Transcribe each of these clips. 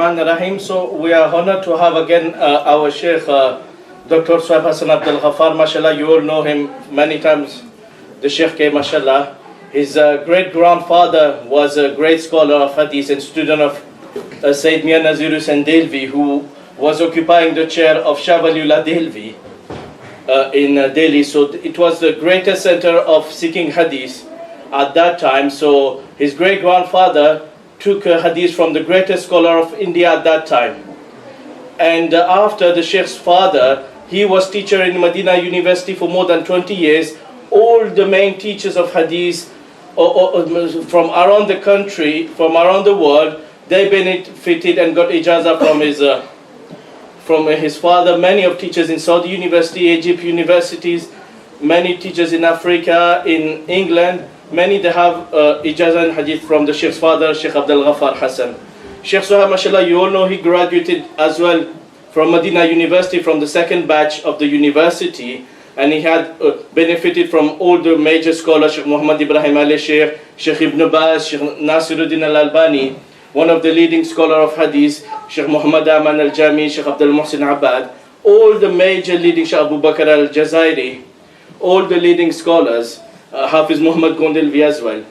Rahim. So we are honored to have again our Sheikh Dr. Suhaib Hasan Abdul Ghaffar. MashaAllah, you all know him many times. The Sheikh came, MashaAllah. His great grandfather was a great scholar of Hadith and student of Sayyid Mian Nazir Hussain Delvi, who was occupying the chair of Shah Waliullah Delvi in Delhi. So it was the greatest center of seeking Hadith at that time. So his great grandfather took Hadith from the greatest scholar of India at that time. And after the Sheikh's father, he was teacher in Medina University for more than 20 years. All the main teachers of Hadith from around the country, from around the world, they benefited and got ijazah from his father. Many of teachers in Saudi University, Egypt universities, many teachers in Africa, in England, many they have ijazah and hadith from the Sheikh's father, Sheikh Abdul Ghaffar Hasan. Sheikh Suhaib, mashallah, you all know he graduated as well from Medina University, from the second batch of the university, and he had benefited from all the major scholars, Sheikh Muhammad Ibrahim al-Sheikh, Sheikh Ibn Baz, Sheikh Nasiruddin al-Albani, one of the leading scholars of hadith, Sheikh Muhammad Aman al-Jami, Sheikh Abdul Muhsin Abad, all the major leading, Sheikh Abu Bakr al-Jazairi, all the leading scholars, Hafiz Muhammad Gondelvi as well,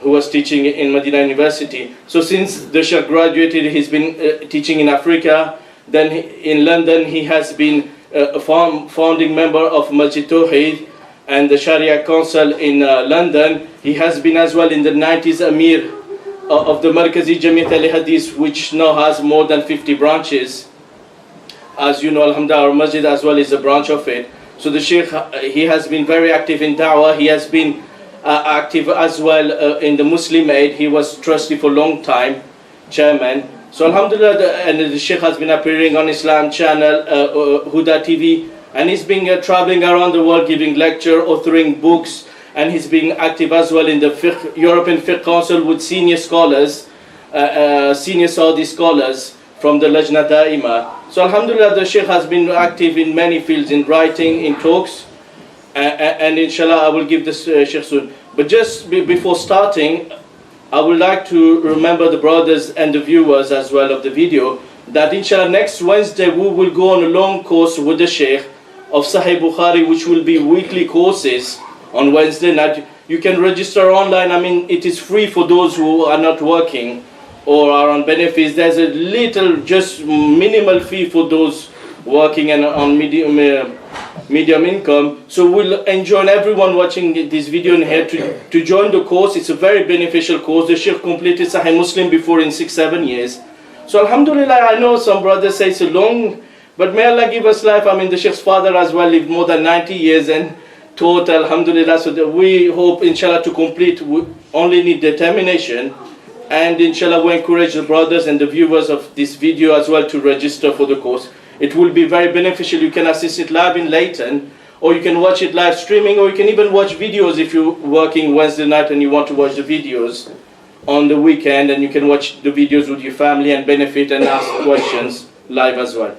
who was teaching in Medina University. So since the Sheikh graduated, he's been teaching in Africa. Then in London, he has been a founding member of Masjid Tawheed and the Sharia Council in London. He has been as well in the 90s Amir of the Markazi Jamiat al-Hadith, which now has more than 50 branches. As you know, Alhamdulillah, our masjid as well is a branch of it. So the Sheikh, he has been very active in Dawah. He has been active as well in the Muslim Aid. He was trustee for a long time, chairman. So Alhamdulillah, and the Sheikh has been appearing on Islam channel, Huda TV, and he's been traveling around the world giving lecture, authoring books, and he's been active as well in the European Fiqh Council with senior scholars, senior Saudi scholars from the Lajna Daima. So Alhamdulillah, the Sheikh has been active in many fields, in writing, in talks, and inshallah I will give this Sheikh soon. But just before starting, I would like to remember the brothers and the viewers as well of the video that inshallah next Wednesday we will go on a long course with the Sheikh of Sahih Bukhari, which will be weekly courses on Wednesday night. You can register online. I mean, it is free for those who are not working or are on benefits. There's a little, just minimal fee for those working and on medium income. So we'll enjoy everyone watching this video in here to join the course. It's a very beneficial course. The Sheikh completed Sahih Muslim before in 6-7 years. So Alhamdulillah, I know some brothers say it's a long, but may Allah give us life. I mean, the Sheikh's father as well lived more than 90 years and taught, Alhamdulillah. So that we hope, inshallah, to complete. We only need determination. And inshallah, we encourage the brothers and the viewers of this video as well to register for the course. It will be very beneficial. You can assist it live in Leighton, or you can watch it live streaming, or you can even watch videos if you're working Wednesday night and you want to watch the videos on the weekend, and you can watch the videos with your family and benefit and ask questions live as well.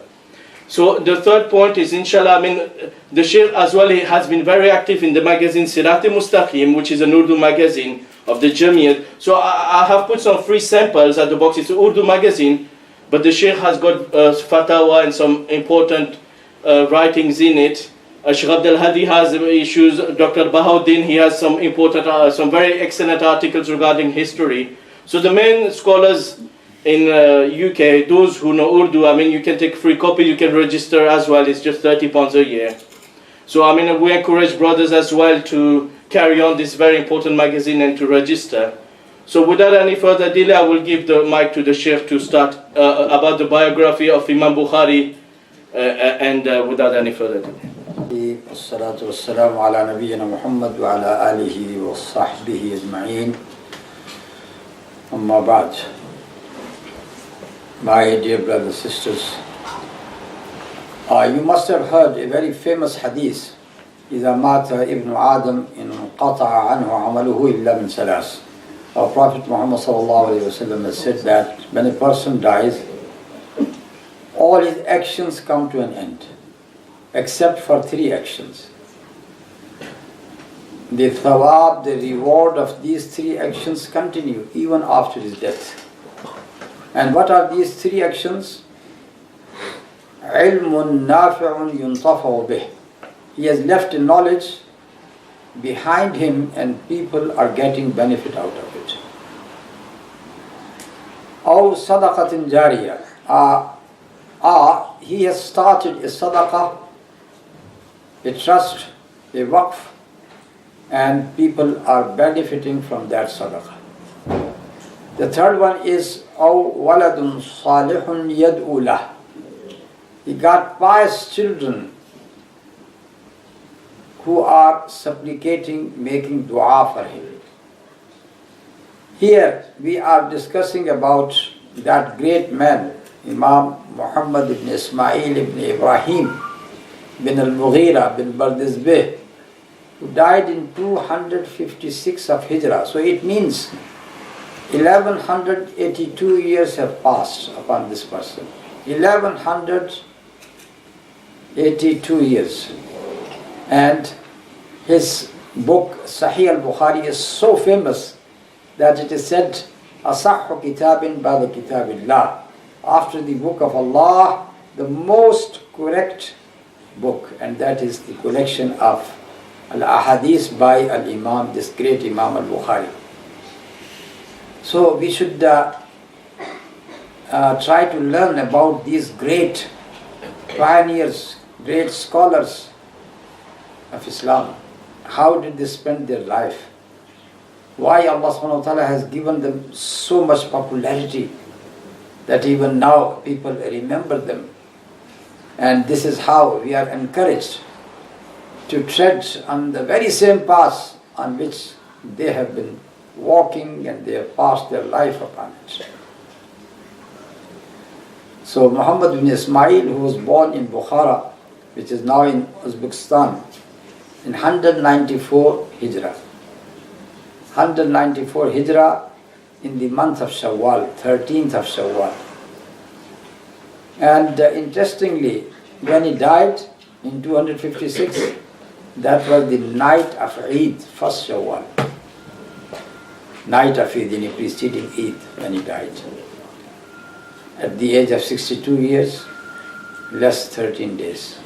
So the third point is, inshallah, I mean, the Sheikh as well, he has been very active in the magazine Sirat-e-Mustaqim, which is an Urdu magazine of the Jamiyat. So I have put some free samples at the box. It's an Urdu magazine, but the Sheikh has got fatwa and some important writings in it. Sheikh Abdul Hadi has issues. Dr. Bahauddin, he has some important, some very excellent articles regarding history. So the main scholars in UK, those who know Urdu, I mean, you can take free copy, you can register as well. It's just £30 a year. So I mean, we encourage brothers as well to carry on this very important magazine and to register. So without any further delay, I will give the mic to the Sheikh to start about the biography of Imam Bukhari, and without any further delay. Wassalatu wassalamu ala nabiyyina Muhammad wa ala alihi wa sahbihi ajma'in. Amma ba'd. My dear brothers and sisters, you must have heard a very famous hadith. إذا مات ابن آدم انقطع عنه عمله إلا من ثلاث. Our Prophet Muhammad sallallahu alaihi wasallam has said that when a person dies, all his actions come to an end, except for 3 actions. The thawab, the reward of these 3 actions continue even after his death. And what are these three actions? علم نافع ينتفع به. He has left knowledge behind him and people are getting benefit out of it. أو صدقة جارية. He has started a sadaqah, a trust, a waqf, and people are benefiting from that sadaqah. The third one is أو ولد صالح يدعو له. He got pious children who are supplicating, making dua for him. Here we are discussing about that great man, Imam Muhammad ibn Ismail ibn Ibrahim bin Al-Bukharee bin Bardizbeh, who died in 256 of Hijrah. So it means 1182 years have passed upon this person. 1182 years. And his book Sahih Al-Bukharee is so famous that it is said, Asahhu kitabin ba'da kitabillah. After the book of Allah, the most correct book, and that is the collection of Al-Ahadith by Al-Imam, this great Imam Al-Bukharee. So we should try to learn about these great pioneers, great scholars of Islam. How did they spend their life? Why Allah subhanahu wa ta'ala has given them so much popularity that even now people remember them. And this is how we are encouraged to tread on the very same path on which they have been walking and they have passed their life upon it. So Muhammad ibn Ismail, who was born in Bukhara, which is now in Uzbekistan, in 194 Hijrah. 194 Hijrah in the month of Shawwal, 13th of Shawwal. And interestingly, when he died in 256, that was the night of Eid, first Shawwal. Night of Eid, in the preceding Eid, when he died. At the age of 62 years, less 13 days.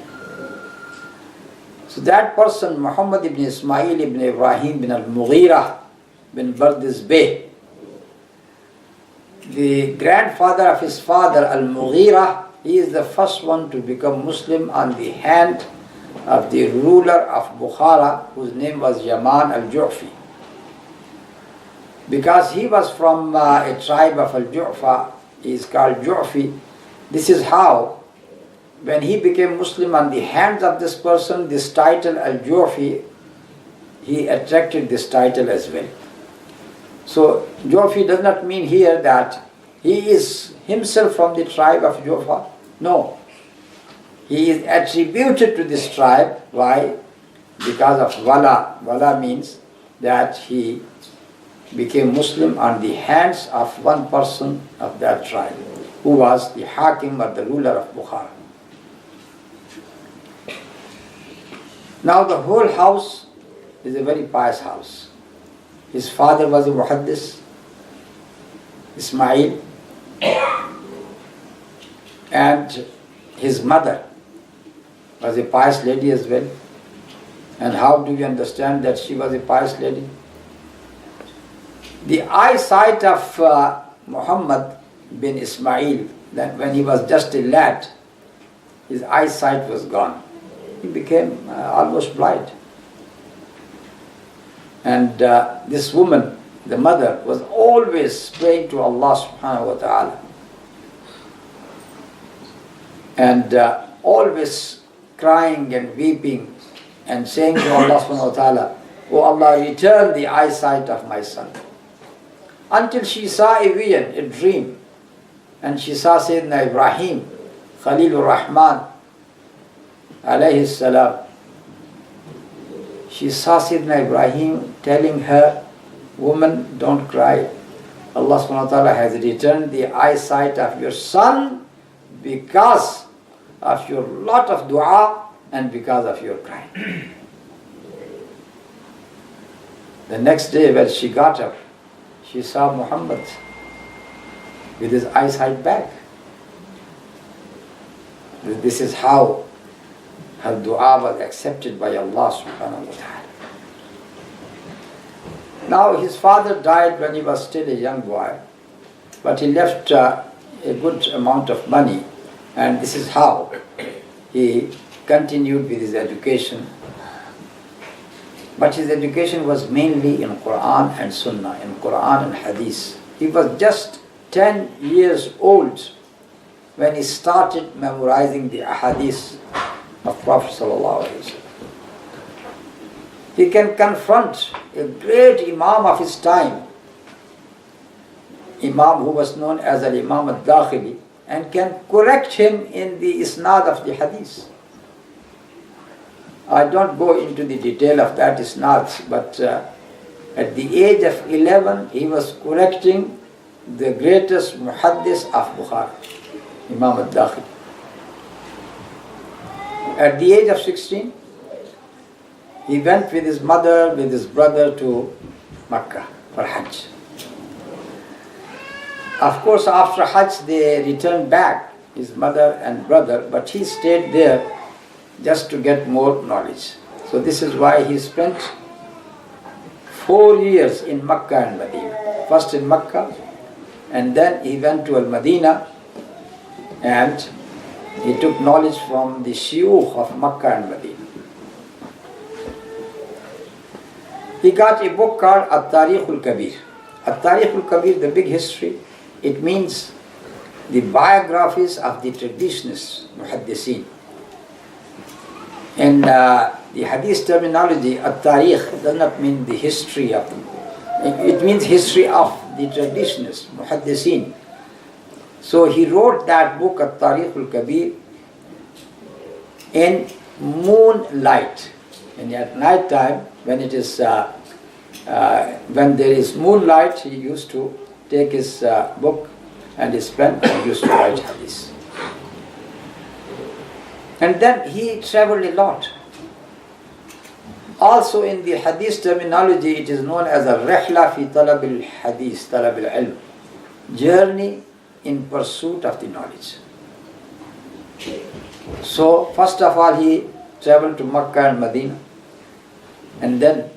So that person, Muhammad ibn Ismail ibn Ibrahim bin Al-Bukharee bin Bardizbeh, the grandfather of his father, Al-Bukharee, he is the first one to become Muslim on the hand of the ruler of Bukhara, whose name was Yaman al-Ju'fi. Because he was from a tribe of Al-Ju'fa, he is called Ju'fi. This is how, when he became Muslim on the hands of this person, this title Al-Ju'fi, he attracted this title as well. So Ju'fi does not mean here that he is himself from the tribe of Ju'fa. No. He is attributed to this tribe. Why? Because of Wala. Wala means that he became Muslim on the hands of one person of that tribe, who was the Hakim or the ruler of Bukhara. Now the whole house is a very pious house. His father was a muhaddis, Ismail, and his mother was a pious lady as well. And how do we understand that she was a pious lady? The eyesight of Muhammad bin Ismail, that when he was just a lad, his eyesight was gone. He became almost blind. And this woman, the mother, was always praying to Allah subhanahu wa ta'ala. And always crying and weeping and saying to Allah subhanahu wa ta'ala, "Oh Allah, return the eyesight of my son." Until she saw a vision, a dream. And she saw Sayyidina Ibrahim, Khalilur Rahman, alayhi salam. She saw Sayyidina Ibrahim telling her, "Woman, don't cry. Allah subhanahu wa ta'ala has returned the eyesight of your son because of your lot of dua and because of your crying." The next day when she got up, she saw Muhammad with his eyesight back. This is how her dua was accepted by Allah subhanahu wa ta'ala. Now his father died when he was still a young boy, but he left a good amount of money, and this is how he continued with his education. But his education was mainly in Quran and Sunnah, in Quran and Hadith. He was just 10 years old when he started memorizing the Ahadith of Prophet sallallahu alaihi wasallam. He can confront a great Imam of his time, Imam who was known as Al-Imam Al-Dakhili, and can correct him in the isnad of the Hadith. I don't go into the detail of that isnad, but at the age of 11 he was correcting the greatest muhaddis of Bukhari, Imam Al-Dakhili. At the age of 16, he went with his mother, with his brother to Makkah for Hajj. Of course, after Hajj they returned back, his mother and brother, but he stayed there just to get more knowledge. So this is why he spent 4 years in Makkah and Medina. First in Makkah, and then he went to Al-Madinah, and he took knowledge from the shuyukh of Makkah and Medina. He got a book called At-Tarikh Al-Kabir. At-Tarikh Al-Kabir, the big history, it means the biographies of the traditionists, muhaddiseen. In the hadith terminology, At-Tarikh does not mean the history of them. It means history of the traditionists, muhaddiseen. So he wrote that book, At-Tarikh Al-Kabir, in moonlight. And at night time, when it is when there is moonlight, he used to take his book and his pen and used to write hadith. And then he traveled a lot. Also in the hadith terminology, it is known as a rihla fi talab al-hadith, talab al-ilm, journey in pursuit of the knowledge. So first of all he traveled to Makkah and Medina, and then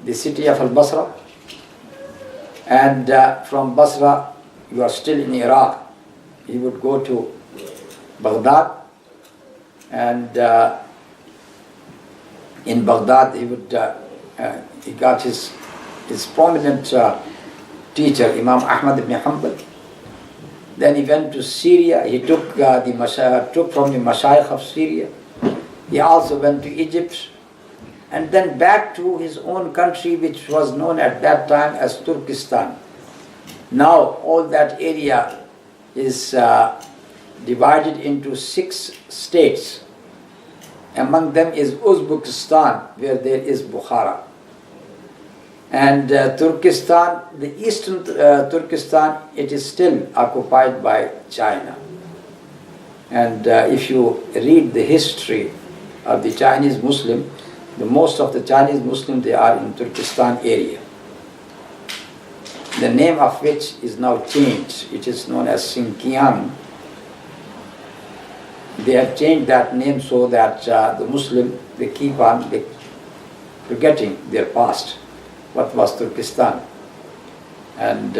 the city of Al-Basra, and from Basra, you are still in Iraq, he would go to Baghdad, and in Baghdad he got his prominent teacher, Imam Ahmad ibn Hanbal. Then he went to Syria, he took from the Mashayikh of Syria. He also went to Egypt, and then back to his own country, which was known at that time as Turkestan. Now all that area is divided into 6 states. Among them is Uzbekistan, where there is Bukhara. And Turkestan, the eastern Turkestan, it is still occupied by China. And if you read the history of the Chinese Muslim, most of the Chinese Muslims, they are in Turkestan area. The name of which is now changed. It is known as Xinjiang. They have changed that name so that the Muslim, they keep on forgetting their past, what was Turkestan, and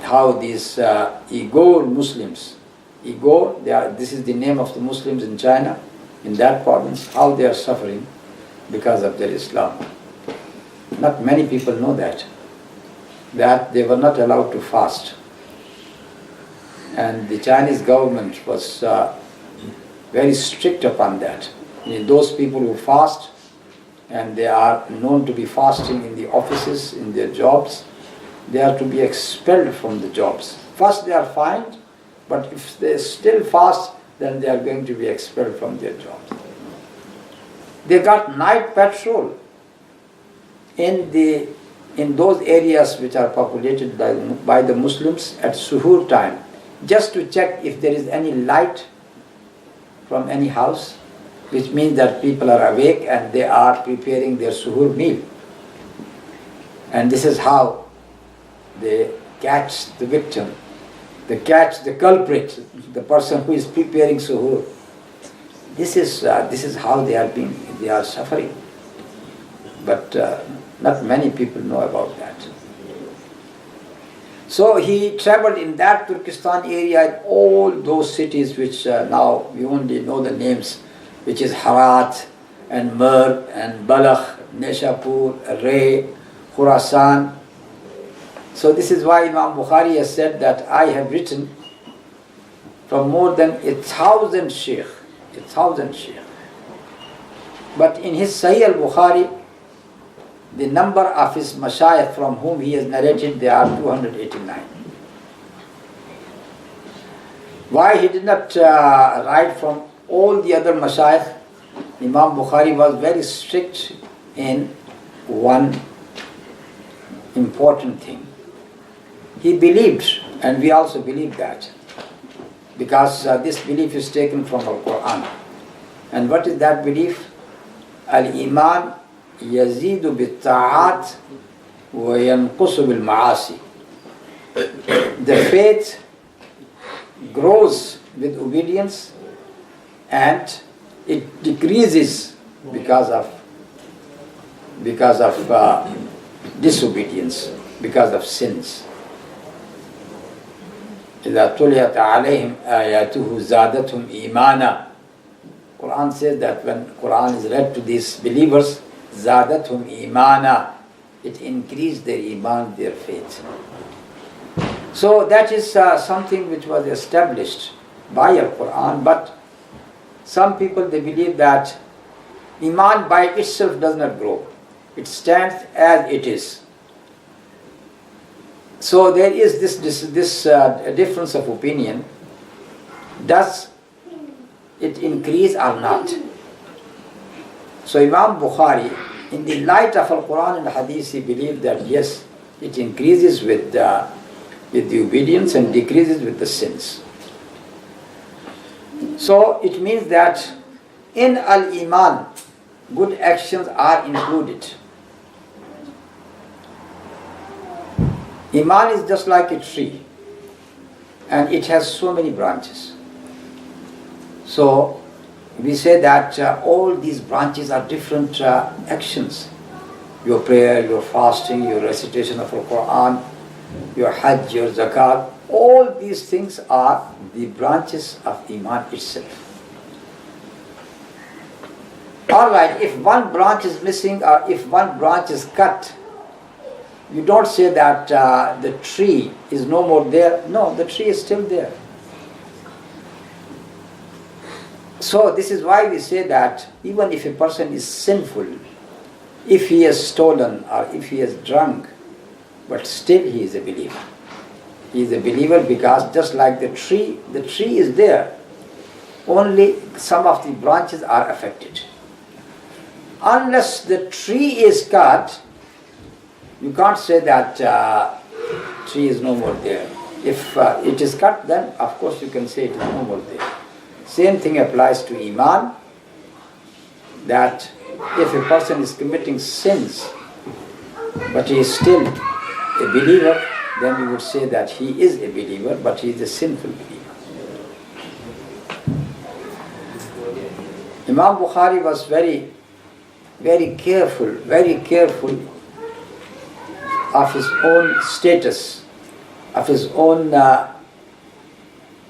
how these Uyghur Muslims, this is the name of the Muslims in China, in that province, how they are suffering because of their Islam. Not many people know that they were not allowed to fast. And the Chinese government was very strict upon that. Those people who fast, and they are known to be fasting in the offices, in their jobs, they are to be expelled from the jobs. First they are fined, but if they still fast, then they are going to be expelled from their jobs. They got night patrol in those areas which are populated by the Muslims at suhoor time, just to check if there is any light from any house, which means that people are awake and they are preparing their suhoor meal. And this is how they catch the victim They catch the culprit, the person who is preparing suhoor. This is how they are suffering. But not many people know about that. So he traveled in that Turkestan area, in all those cities which now we only know the names, which is Herat and Merv and Balakh, Nishapur, Ray, Khurasan. So this is why Imam Bukhari has said that I have written from more than 1,000 sheikh. But in his Sahih al-Bukhari, the number of his mashayikh from whom he has narrated, they are 289. Why he did not write from all the other mashayikh? Imam Bukhari was very strict in one important thing. He believed, and we also believe that, because this belief is taken from Al-Quran. And what is that belief? Al-Iman yazidu bil-ta'at wa yanqusu bil-ma'asi. The faith grows with obedience and it decreases because of disobedience, because of sins. إِذَا تُلِيَتْ عَلَيْهِمْ آيَاتُهُ زَادَتْهُمْ إِيمَانًا. Quran says that when Quran is read to these believers, زَادَتْهُمْ إِيمَانًا, it increased their iman, their faith. So that is something which was established by Al-Quran, but some people, they believe that iman by itself does not grow. It stands as it is. So there is this difference of opinion. Does it increase or not? So Imam Bukhari, in the light of Al-Quran and Hadith, he believed that yes, it increases with the obedience and decreases with the sins. So it means that in Al-Iman, good actions are included. Iman is just like a tree, and it has so many branches. So we say that all these branches are different actions. Your prayer, your fasting, your recitation of the Quran, your Hajj, your Zakat, all these things are the branches of Iman itself. Alright, if one branch is missing or if one branch is cut, you don't say that the tree is no more there. No, the tree is still there. So this is why we say that even if a person is sinful, if he has stolen or if he has drunk, but still he is a believer. He is a believer because just like the tree is there. Only some of the branches are affected. Unless the tree is cut, you can't say that tree is no more there. If it is cut, then of course you can say it is no more there. Same thing applies to Iman, that if a person is committing sins, but he is still a believer, then we would say that he is a believer, but he is a sinful believer. Imam Bukhari was very, very careful of his own status,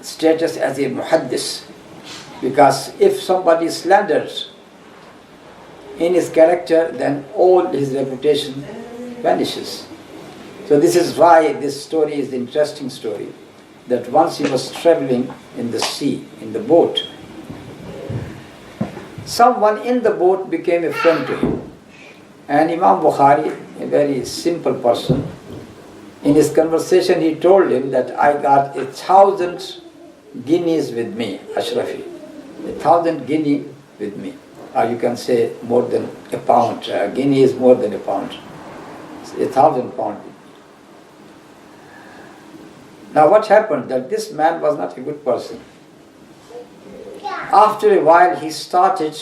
status as a muhaddis. Because if somebody slanders in his character, then all his reputation vanishes. So this is why this story is an interesting story, that once he was traveling in the sea, in the boat, someone in the boat became a friend to him. And Imam Bukhari, a very simple person, in his conversation he told him that I got 1,000 guineas with me, Ashrafi. 1,000 guinea with me. Or you can say more than a pound. Guinea is more than a pound. It's 1,000 pounds. Now what happened? That this man was not a good person. After a while he started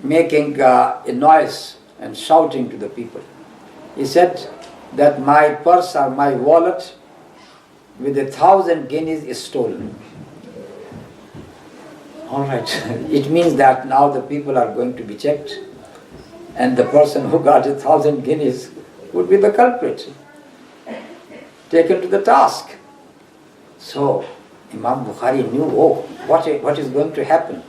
making a noise and shouting to the people. He said that my purse or my wallet with 1,000 guineas is stolen. All right, it means that now the people are going to be checked, and the person who got 1,000 guineas would be the culprit, taken to the task. So Imam Bukhari knew, what is going to happen.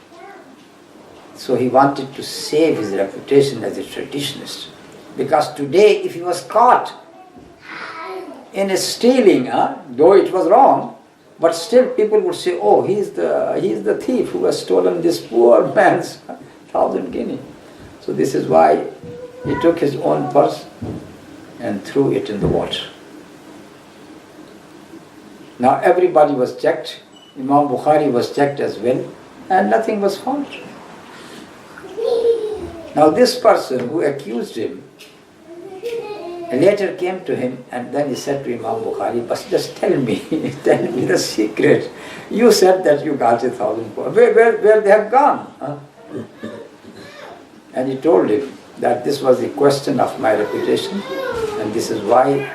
So he wanted to save his reputation as a traditionalist. Because today, if he was caught in a stealing, though it was wrong, but still people would say, oh, he is the thief who has stolen this poor man's 1,000 guineas. So this is why he took his own purse and threw it in the water. Now everybody was checked, Imam Bukhari was checked as well, and nothing was found. Now this person who accused him later came to him, and then he said to Imam Bukhari, but just tell me the secret. You said that you got 1,000 poor. Where they have gone? Huh? And he told him that this was a question of my reputation, and this is why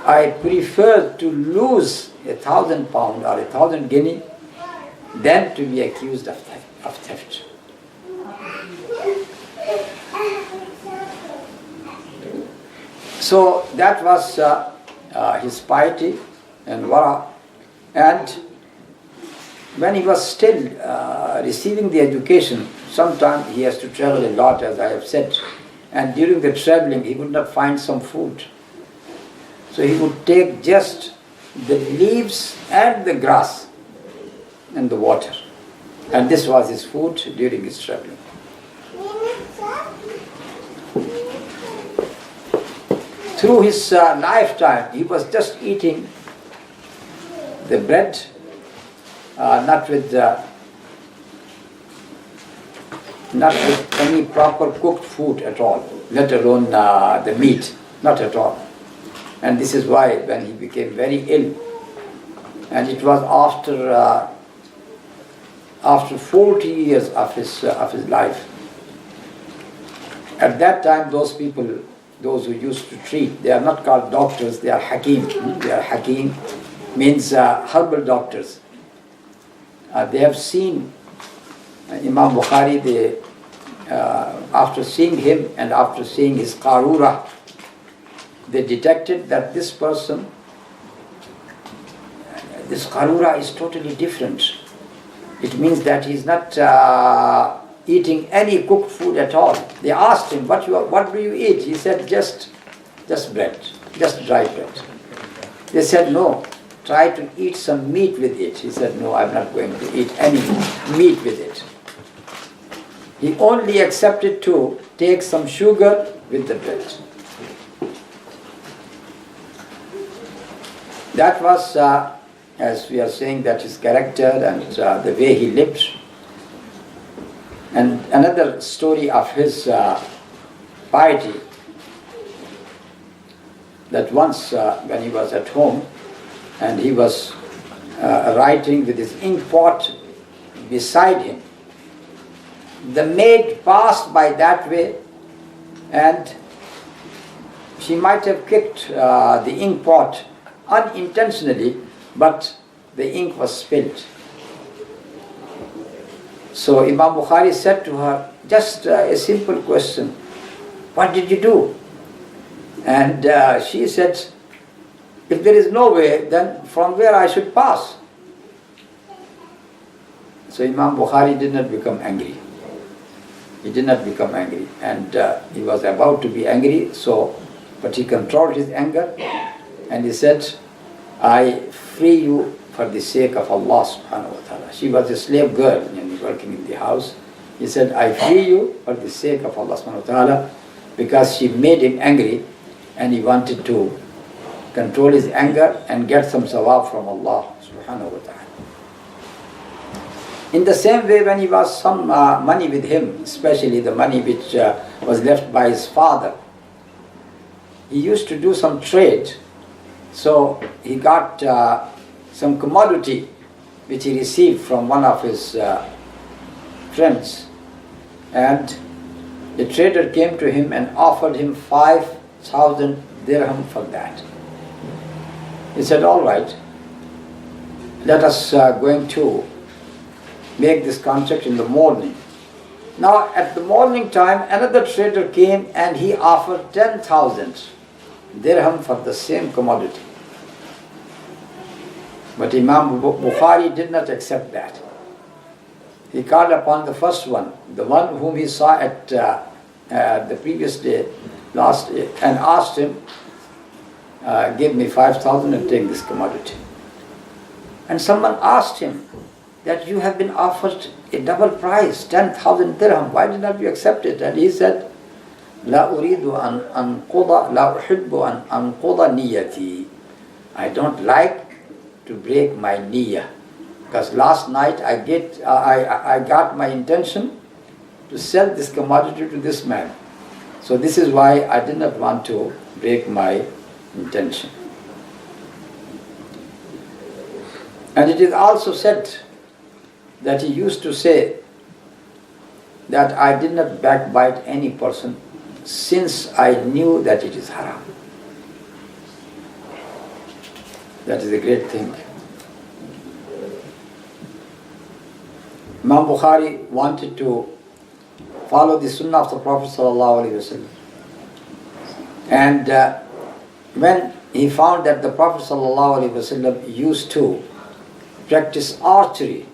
I prefer to lose 1,000 pounds or 1,000 guineas than to be accused of theft. So that was his piety and wara. And when he was still receiving the education, sometimes he has to travel a lot, as I have said, and during the traveling he would not find some food. So he would take just the leaves and the grass and the water, and this was his food during his traveling. Through his lifetime, he was just eating the bread, not with any proper cooked food at all, let alone the meat, not at all. And this is why when he became very ill, and it was after 40 years of his life. At that time, those people, those who used to treat, they are not called doctors, they are hakim. They are hakim, means herbal doctors. They have seen Imam Bukhari, after seeing him and after seeing his qarura, they detected that this person, this qarura is totally different. It means that he is not eating any cooked food at all. They asked him, what do you eat? He said, just bread, just dry bread. They said, no, try to eat some meat with it. He said, no, I'm not going to eat any meat with it. He only accepted to take some sugar with the bread. That was, as we are saying, that his character and the way he lived. And another story of his piety, that once when he was at home and he was writing with his ink pot beside him, the maid passed by that way and she might have kicked the ink pot unintentionally, but the ink was spilled. So Imam Bukhari said to her, just a simple question, what did you do? And she said, if there is no way, then from where I should pass? So Imam Bukhari did not become angry. He did not become angry, and he was about to be angry, but he controlled his anger, and he said, I free you for the sake of Allah subhanahu wa ta'ala. She was a slave girl working in the house. He said, I free you for the sake of Allah subhanahu wa ta'ala, because she made him angry and he wanted to control his anger and get some sawab from Allah subhanahu wa ta'ala. In the same way, when he was some money with him, especially the money which was left by his father, he used to do some trade. So he got some commodity which he received from one of his friends, and the trader came to him and offered him 5,000 dirham for that. He said, all right, let us going to make this contract in the morning. Now at the morning time, another trader came and he offered 10,000 dirham for the same commodity. But Imam Bukhari did not accept that. He called upon the first one, the one whom he saw at the previous day, last day, and asked him, give me 5,000 and take this commodity. And someone asked him that you have been offered a double price, 10,000 dirham. Why did not you accept it? And he said, لا أريد أن أنقض لا أحب أن أنقض نيتي. I don't like to break my niyyah, because last night I got my intention to sell this commodity to this man. So this is why I did not want to break my intention. And it is also said that he used to say that I did not backbite any person since I knew that it is haram. That is a great thing. Imam Bukhari wanted to follow the sunnah of the Prophet ﷺ. And when he found that the Prophet ﷺ used to practice archery,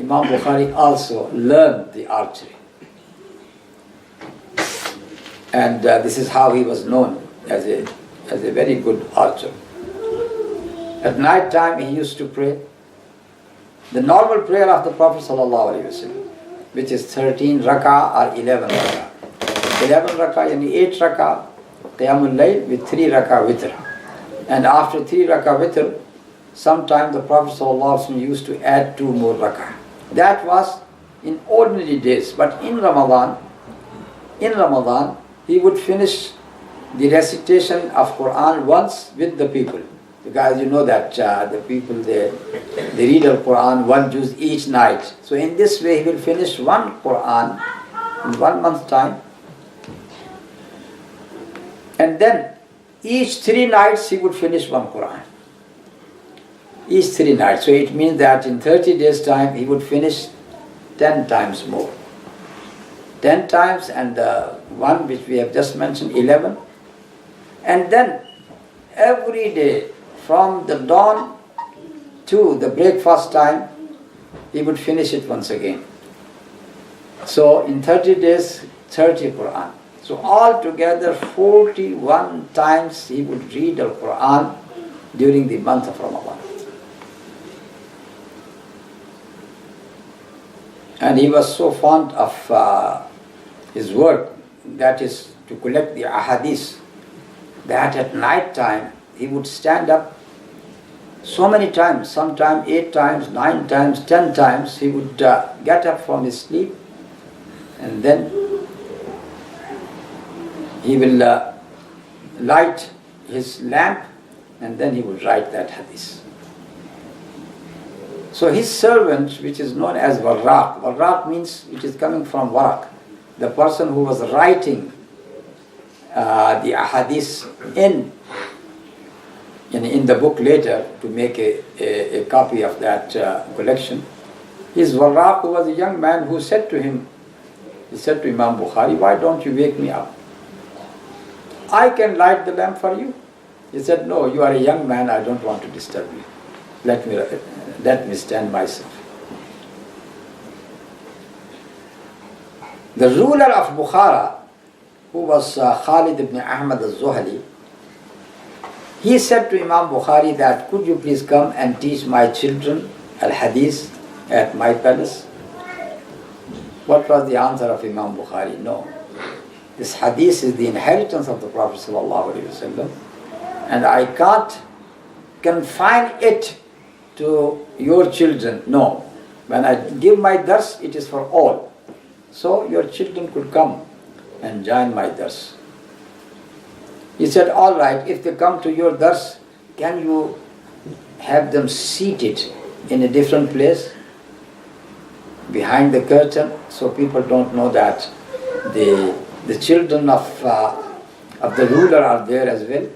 Imam Bukhari also learned the archery. And this is how he was known as a very good archer. At night time he used to pray the normal prayer of the Prophet ﷺ, which is 13 rak'ah or 11 rak'ah. 11 rak'ah and 8 rak'ah Qiyamul Layl with 3 rak'ah witr. And after 3 rak'ah witr, sometimes the Prophet ﷺ used to add 2 more rak'ah. That was in ordinary days. But in Ramadan, he would finish the recitation of Quran once with the people. Because you know that the people, they read Al-Quran 1 juz each night. So in this way he will finish one Quran in 1 month's time. And then each 3 nights he would finish one Quran. Each 3 nights. So it means that in 30 days time he would finish 10 times more. 10 times, and the one which we have just mentioned, 11. And then every day from the dawn to the breakfast time, he would finish it once again. So in 30 days, 30 Quran. So altogether 41 times he would read Al-Quran during the month of Ramadan. And he was so fond of his work, that is to collect the ahadith, that at night time he would stand up so many times, sometimes 8 times, 9 times, 10 times. He would get up from his sleep and then he will light his lamp and then he would write that hadith. So his servant, which is known as Warraq, Warraq means it is coming from Waraq, the person who was writing the ahadith in the book later to make a copy of that collection. His Warraq was a young man who said to him, he said to Imam Bukhari, why don't you wake me up? I can light the lamp for you. He said, no, you are a young man, I don't want to disturb you. Let me stand myself. The ruler of Bukhara, who was Khalid ibn Ahmad al-Zuhali, he said to Imam Bukhari that, could you please come and teach my children al-Hadith at my palace? What was the answer of Imam Bukhari? No. This Hadith is the inheritance of the Prophet ﷺ, and I can't confine it to your children. No. When I give my dars, it is for all. So your children could come and join my dars. He said, all right, if they come to your dars, can you have them seated in a different place behind the curtain so people don't know that the children of the ruler are there as well?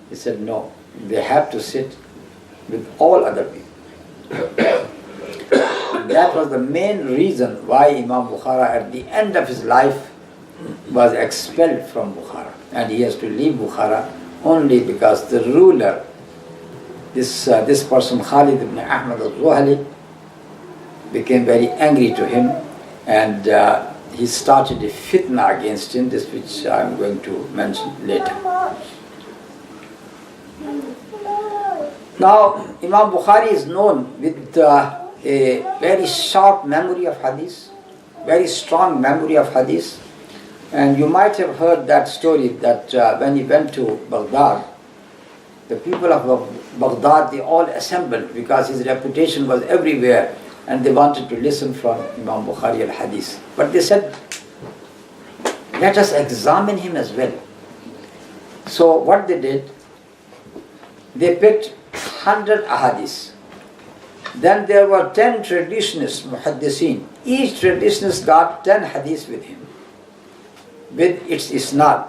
He said, no, they have to sit with all other people. That was the main reason why Imam Bukhara at the end of his life was expelled from Bukhara, and he has to leave Bukhara only because the ruler, this person Khalid ibn Ahmad al-Zuhali, became very angry to him, and he started a fitna against him, this which I am going to mention later. Now, Imam Bukhari is known with a very sharp memory of hadith, very strong memory of hadith. And you might have heard that story that when he went to Baghdad, the people of Baghdad, they all assembled because his reputation was everywhere and they wanted to listen from Imam Bukhari al-Hadith. But they said, let us examine him as well. So what they did, they picked 100 ahadith. Then there were 10 traditionists, muhaddithin. Each traditionist got 10 hadiths with him, with its isnad.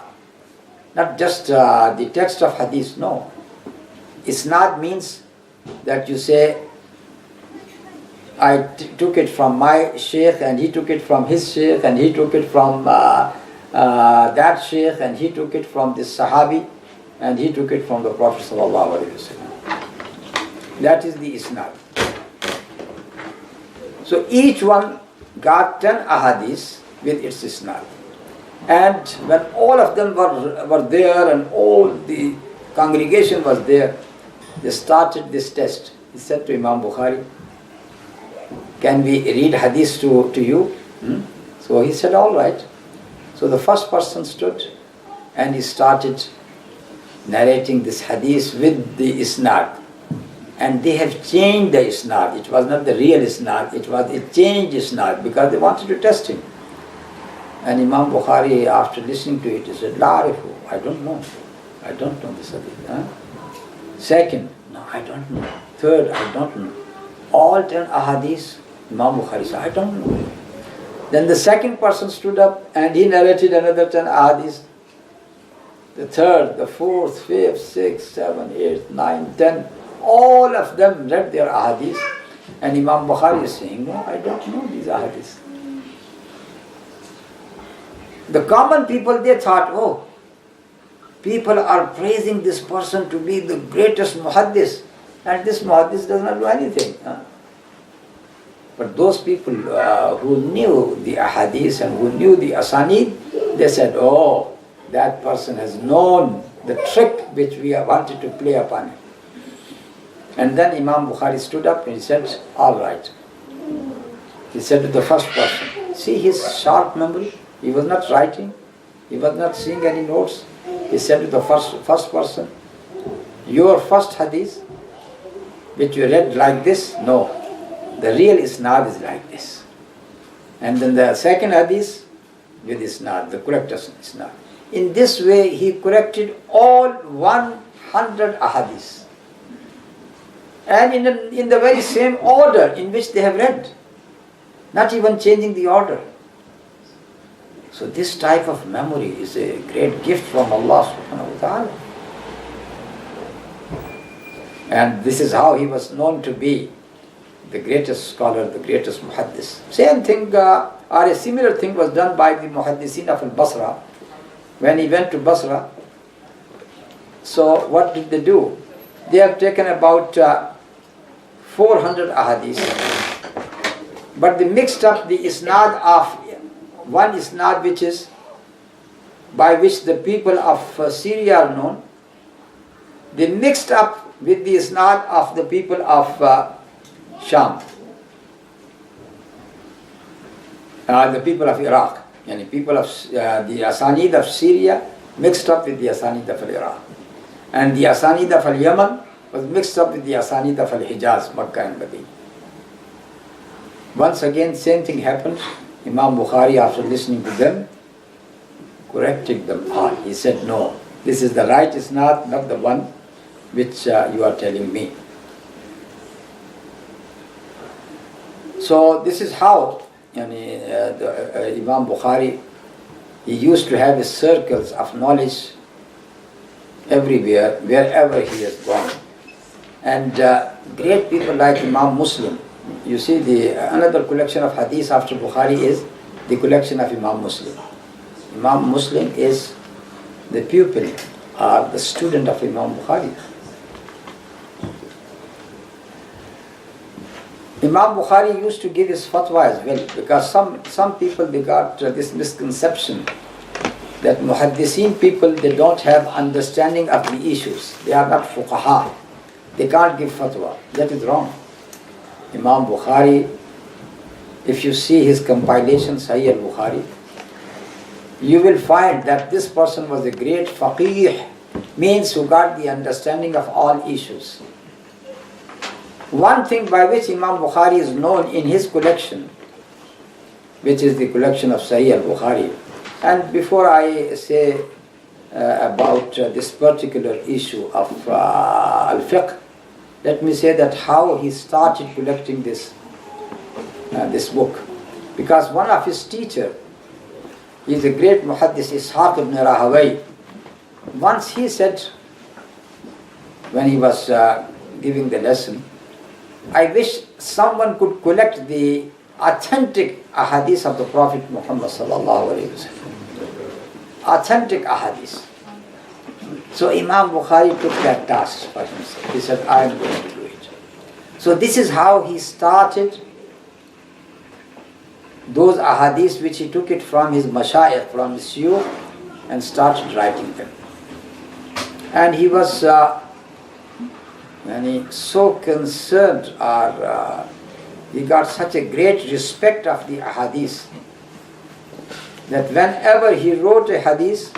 Not just the text of hadith, no. Isnad means that you say, I took it from my sheikh, and he took it from his sheikh, and he took it from that sheikh, and he took it from this sahabi, and he took it from the Prophet sallallahu alaihi wasallam. That is the isnad. So each one got 10 ahadith with its isnad. And when all of them were there and all the congregation was there, they started this test. He said to Imam Bukhari, can we read hadith to you? So he said, all right. So the first person stood and he started narrating this hadith with the isnad. And they have changed the isnad. It was not the real isnad, it was a changed isnad because they wanted to test him. And Imam Bukhari, after listening to it, he said, La arifu, I don't know. I don't know this hadith. Huh? Second, no, I don't know. Third, I don't know. All 10 ahadith, Imam Bukhari said, I don't know. Then the second person stood up and he narrated another 10 ahadith. The third, the fourth, fifth, sixth, seventh, eighth, ninth, 10, all of them read their ahadith. And Imam Bukhari is saying, no, I don't know these ahadith. The common people, they thought, oh, people are praising this person to be the greatest muhaddis, and this muhaddis does not do anything. Huh? But those people who knew the ahadith and who knew the asanid, they said, oh, that person has known the trick which we wanted to play upon him. And then Imam Bukhari stood up and he said, all right. He said to the first person, see his sharp memory? He was not writing, he was not seeing any notes. He said to the first person, your first hadith, which you read like this, no. The real isnad is like this. And then the second hadith with isnad, the correct isnad. In this way, he corrected all 100 ahadith. And in the very same order in which they have read, not even changing the order. So this type of memory is a great gift from Allah subhanahu wa ta'ala. And this is how he was known to be the greatest scholar, the greatest muhaddis. Same thing, or a similar thing was done by the muhaddisin of Al-Basra. When he went to Basra, so what did they do? They have taken about 400 ahadith, but they mixed up the isnad of one isnad which is by which the people of Syria are known. They mixed up with the isnad of the people of Sham, the people of Iraq, and the people of the asanid of Syria mixed up with the asanid of Iraq, and the asanid of Yemen was mixed up with the asanid of Hijaz, Makkah and Medina. Once again, same thing happened. Imam Bukhari, after listening to them, corrected them all. He said, no, this is the right isnad, not the one which you are telling me. So this is how Imam Bukhari, he used to have his circles of knowledge everywhere, wherever he has gone. And great people like Imam Muslim. You see, another collection of hadith after Bukhari is the collection of Imam Muslim. Imam Muslim is the pupil or the student of Imam Bukhari. Imam Bukhari used to give his fatwa as well, because some people, they got this misconception that muhaddiseen people, they don't have understanding of the issues. They are not fuqaha. They can't give fatwa. That is wrong. Imam Bukhari, if you see his compilation, Sahih al-Bukhari, you will find that this person was a great faqih, means who got the understanding of all issues. One thing by which Imam Bukhari is known in his collection, which is the collection of Sahih al-Bukhari. And before I say about this particular issue of al-fiqh, let me say that how he started collecting this book. Because one of his teachers, he is a great muhaddis, Ishaq ibn Rahawayh. Once he said, when he was giving the lesson, I wish someone could collect the authentic ahadith of the Prophet Muhammad sallallahu alaihi wasallam. Authentic ahadith. So Imam Bukhari took that task for himself. He said, I am going to do it. So this is how he started those ahadith which he took it from his mashayikh, from his shuyukh, and started writing them. And he was so concerned, or he got such a great respect of the ahadith, that whenever he wrote a hadith,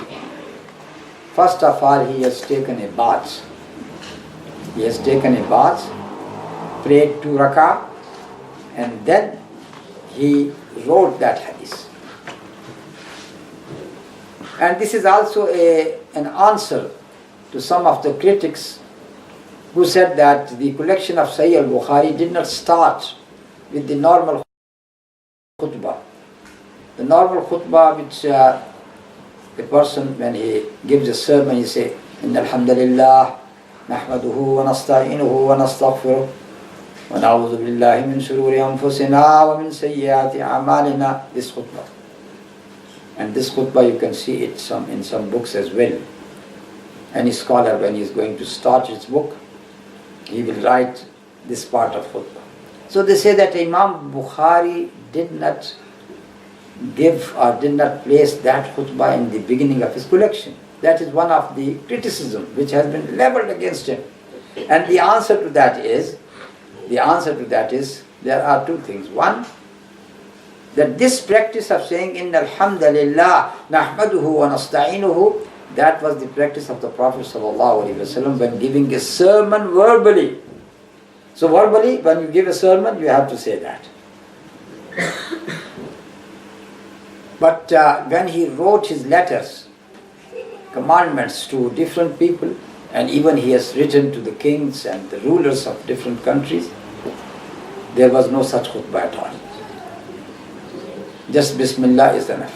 first of all he has taken a bath. He has taken a bath, prayed 2 rak'ah, and then he wrote that hadith. And this is also an answer to some of the critics who said that the collection of Sahih al-Bukhari did not start with the normal khutbah. The normal khutbah which the person, when he gives a sermon, he say, Inna alhamdulillah, nahmaduhu wa nasta'inuhu wa nastaghfiruh, wa na'udhu billahi min shururi anfusina wa min sayyiati a'malina. This khutbah. And this khutbah you can see it in some books as well. Any scholar, when he is going to start his book, he will write this part of khutbah. So they say that Imam Bukhari did not give or did not place that khutbah in the beginning of his collection. That is one of the criticism which has been leveled against him. And the answer to that is, there are 2 things. One, that this practice of saying, Inna alhamdulillah, nahmaduhu wa nasta'inuhu, that was the practice of the Prophet ﷺ when giving a sermon verbally. So verbally, when you give a sermon, you have to say that. But when he wrote his letters, commandments to different people, and even he has written to the kings and the rulers of different countries, there was no such khutbah at all. Just Bismillah is enough.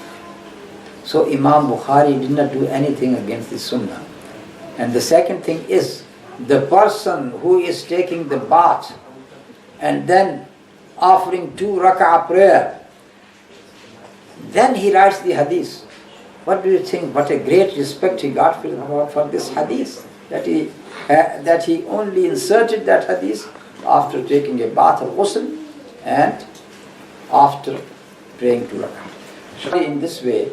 So Imam Bukhari did not do anything against the Sunnah. And the second thing is, the person who is taking the bath and then offering 2 rak'ah prayer, then he writes the hadith. What do you think? What a great respect he got for this hadith. That he only inserted that hadith after taking a bath of ghusl and after praying 2 rak'ah. In this way,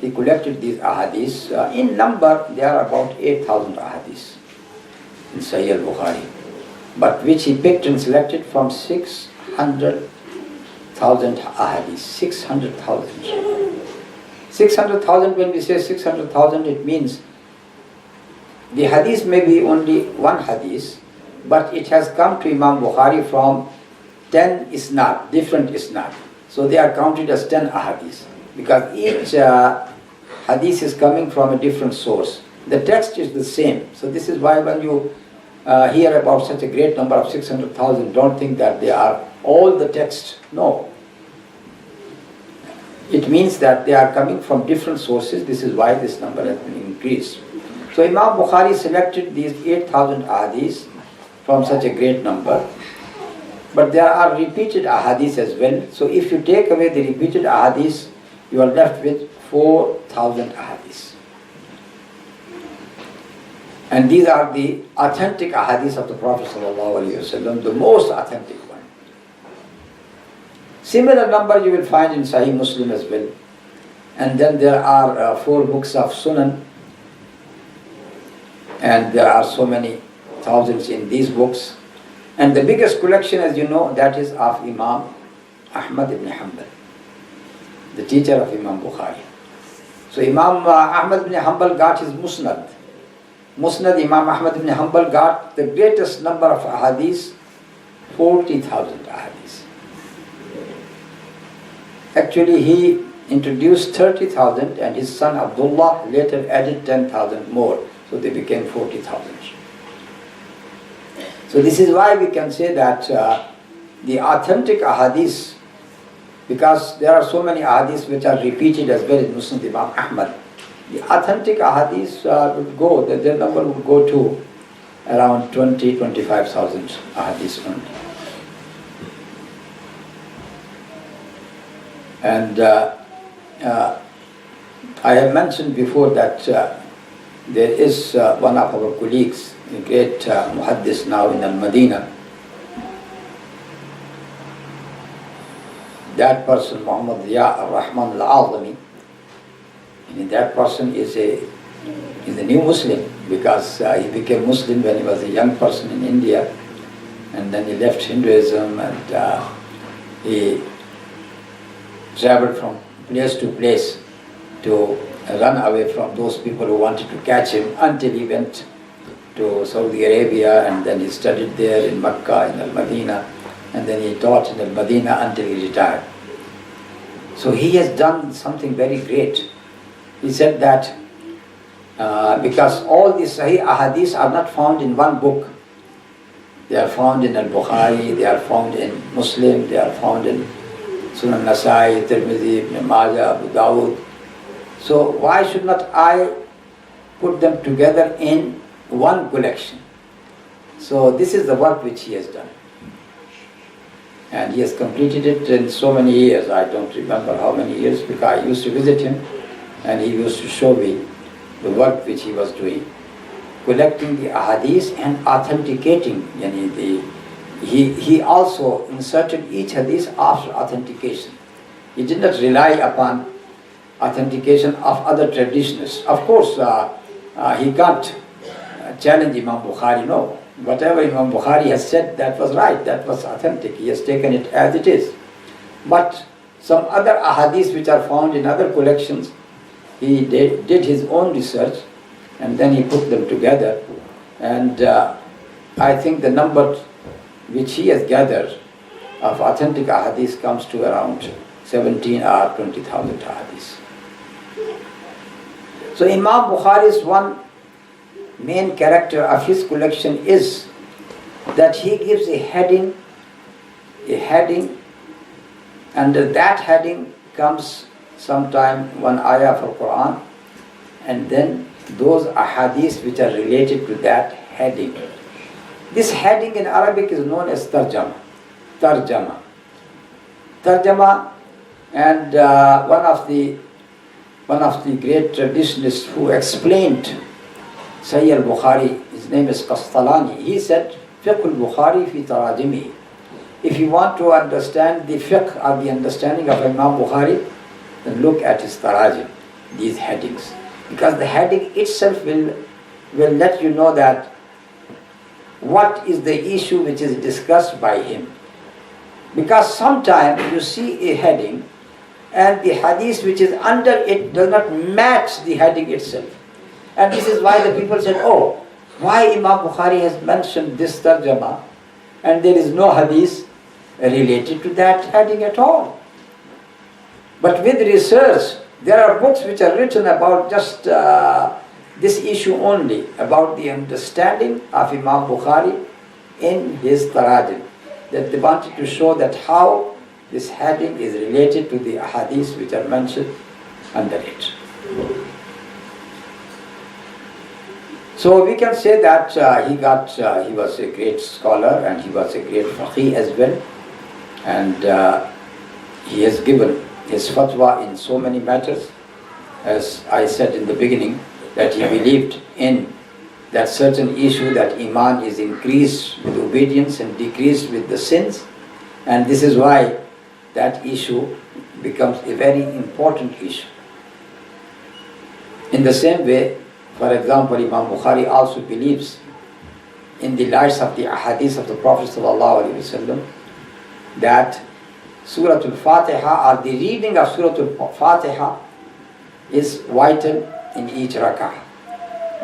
he collected these ahadith. In number, there are about 8,000 ahadith in Sahih al-Bukhari, but which he picked and selected from 600,000 ahadith. 600,000. 600,000, when we say 600,000, it means the hadith may be only one hadith, but it has come to Imam Bukhari from 10 isnad, different isnad. So they are counted as 10 ahadith, because each hadith is coming from a different source. The text is the same. So this is why when you hear about such a great number of 600,000, don't think that they are all the text. No. It means that they are coming from different sources. This is why this number has been increased. So Imam Bukhari selected these 8,000 hadiths from such a great number. But there are repeated ahadith as well. So if you take away the repeated ahadith, you are left with 4,000 ahadith. And these are the authentic ahadith of the Prophet ﷺ, the most authentic one. Similar number you will find in Sahih Muslim as well. And then there are 4 books of Sunan. And there are so many thousands in these books. And the biggest collection, as you know, that is of Imam Ahmad ibn Hanbal, the teacher of Imam Bukhari. So Imam Ahmad ibn Hanbal got his Musnad. Musnad Imam Ahmad ibn Hanbal got the greatest number of ahadith, 40,000 ahadith. Actually, he introduced 30,000 and his son Abdullah later added 10,000 more. So they became 40,000. So this is why we can say that the authentic ahadith, because there are so many ahadith which are repeated as well in Musnad Imam Ahmad, the authentic ahadith would go, their number would go to around 25,000 ahadith only. And I have mentioned before that there is one of our colleagues, a great muhaddis now in Al-Madinah. That person, Muhammad Ziya al-Rahman al-Azami, and that person is a new Muslim, because he became Muslim when he was a young person in India, and then he left Hinduism and he traveled from place to place to run away from those people who wanted to catch him, until he went to Saudi Arabia, and then he studied there in Mecca, in Al-Madinah, and then he taught in Al-Madinah until he retired. So he has done something very great. He said that because all these Sahih ahadith are not found in one book. They are found in Al-Bukharee, they are found in Muslim, they are found in Sunan Nasai, Tirmidhi, Ibn Majah, Abu Dawud. So why should not I put them together in one collection? So this is the work which he has done. And he has completed it in so many years. I don't remember how many years, because I used to visit him and he used to show me the work which he was doing. Collecting the ahadith and authenticating. He also inserted each hadith after authentication. He did not rely upon authentication of other traditions. Of course, he can't challenge Imam Bukhari, no. Whatever Imam Bukhari has said, that was right, that was authentic. He has taken it as it is. But some other ahadith which are found in other collections, he did his own research and then he put them together. And I think the number which he has gathered of authentic ahadith comes to around 17 or 20,000 ahadith. So Imam Bukhari's one main character of his collection is that he gives a heading, under that heading comes sometime one ayah of Quran, and then those ahadith which are related to that heading. This heading in Arabic is known as tarjama. And one of the great traditionists who explained Sahih al-Bukhari, his name is Qastalani, he said, Fiqh al-Bukhari fi tarajimihi. If you want to understand the fiqh or the understanding of Imam Bukhari, then look at his tarajim, these headings. Because the heading itself will let you know that what is the issue which is discussed by him. Because sometimes you see a heading and the hadith which is under it does not match the heading itself. And this is why the people said, oh, why Imam Bukhari has mentioned this tarjama and there is no hadith related to that heading at all. But with research, there are books which are written about just this issue only, about the understanding of Imam Bukhari in his tarajim. That they wanted to show that how this heading is related to the ahadith which are mentioned under it. So we can say that he was a great scholar and he was a great faqih as well, and he has given his fatwa in so many matters. As I said in the beginning, that he believed in that certain issue that Iman is increased with obedience and decreased with the sins, and this is why that issue becomes a very important issue. In the same way, for example, Imam Bukhari also believes in the lights of the ahadith of the Prophet ﷺ that Surah Al-Fatiha, or the reading of Surah Al-Fatiha, is vital in each rak'ah.